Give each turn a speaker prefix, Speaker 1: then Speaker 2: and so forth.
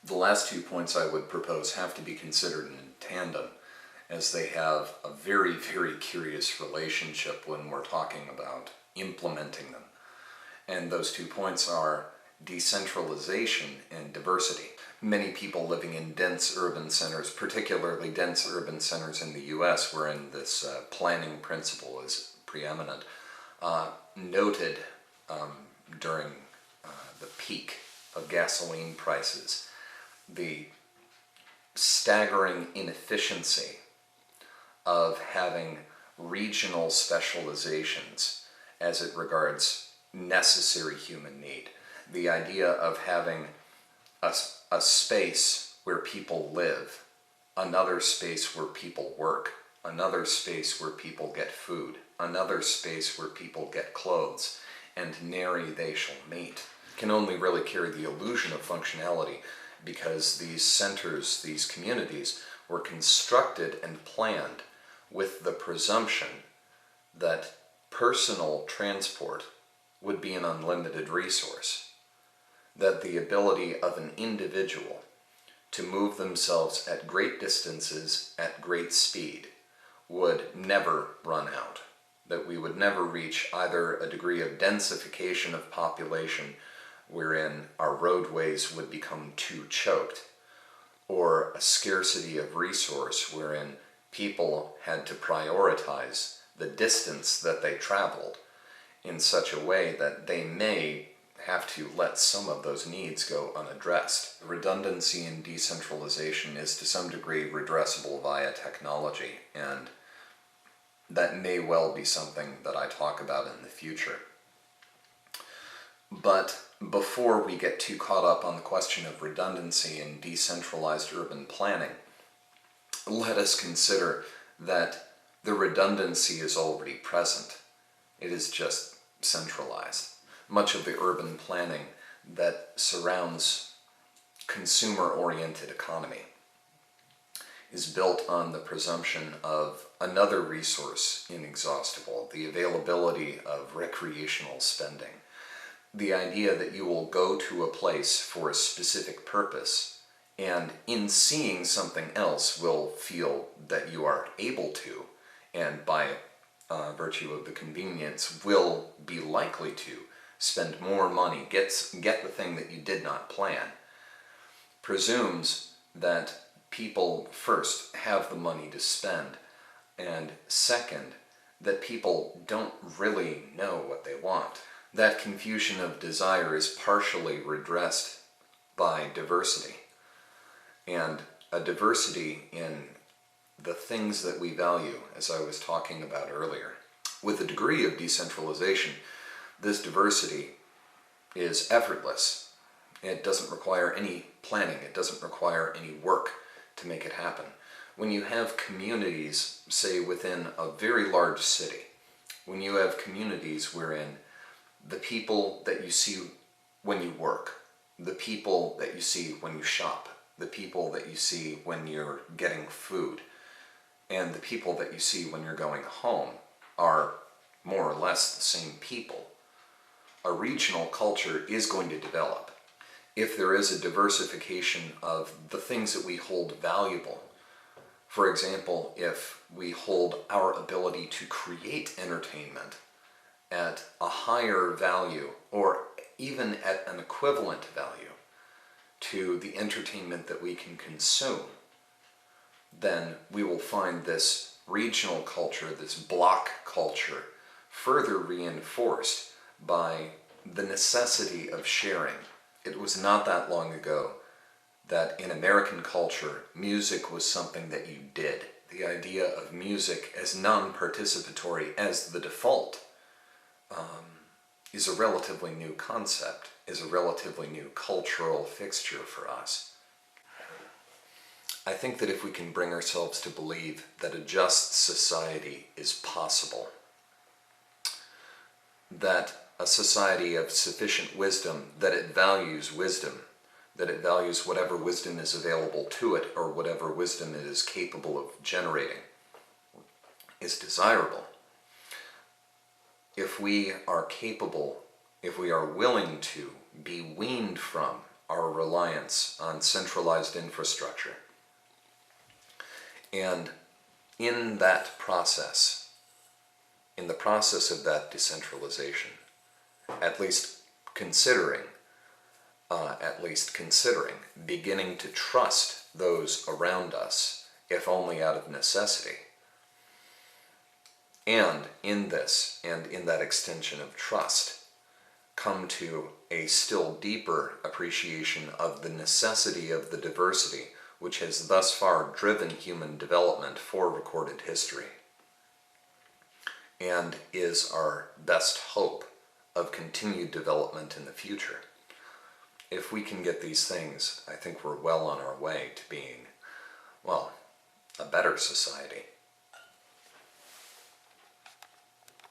Speaker 1: The last 2 points I would propose have to be considered in tandem, as they have a very, very curious relationship when we're talking about implementing them. And those 2 points are decentralization and diversity. Many people living in dense urban centers, particularly dense urban centers in the US, wherein this planning principle is preeminent, noted during the peak of gasoline prices the staggering inefficiency of having regional specializations as it regards necessary human need. The idea of having a space where people live, another space where people work, another space where people get food, another space where people get clothes, and nary they shall meet, can only really carry the illusion of functionality because these centers, these communities, were constructed and planned with the presumption that personal transport would be an unlimited resource, that the ability of an individual to move themselves at great distances at great speed would never run out, that we would never reach either a degree of densification of population wherein our roadways would become too choked, or a scarcity of resource wherein people had to prioritize the distance that they traveled in such a way that they may have to let some of those needs go unaddressed. Redundancy and decentralization is to some degree redressable via technology, and that may well be something that I talk about in the future. But before we get too caught up on the question of redundancy and decentralized urban planning, let us consider that the redundancy is already present. It is just centralized. Much of the urban planning that surrounds consumer-oriented economy is built on the presumption of another resource inexhaustible, the availability of recreational spending. The idea that you will go to a place for a specific purpose and in seeing something else will feel that you are able to, and by virtue of the convenience will be likely to spend more money, get the thing that you did not plan, presumes that people first have the money to spend, and second, that people don't really know what they want. That confusion of desire is partially redressed by diversity, and a diversity in the things that we value, as I was talking about earlier. With a degree of decentralization, this diversity is effortless. It doesn't require any planning. It doesn't require any work to make it happen. When you have communities, say within a very large city, when you have communities wherein the people that you see when you work, the people that you see when you shop, the people that you see when you're getting food, and the people that you see when you're going home are more or less the same people, a regional culture is going to develop. If there is a diversification of the things that we hold valuable, for example, if we hold our ability to create entertainment at a higher value, or even at an equivalent value to the entertainment that we can consume, then we will find this regional culture, this block culture, further reinforced by the necessity of sharing. It was not that long ago that in American culture, music was something that you did. The idea of music as non-participatory as the default is a relatively new concept, is a relatively new cultural fixture for us. I think that if we can bring ourselves to believe that a just society is possible, that a society of sufficient wisdom, that it values wisdom, that it values whatever wisdom is available to it or whatever wisdom it is capable of generating, is desirable. If we are capable, if we are willing to be weaned from our reliance on centralized infrastructure. And in that process, in the process of that decentralization, at least considering, beginning to trust those around us, if only out of necessity. And in this, and in that extension of trust, come to a still deeper appreciation of the necessity of the diversity which has thus far driven human development for recorded history, and is our best hope of continued development in the future. If we can get these things, I think we're well on our way to being, well, a better society.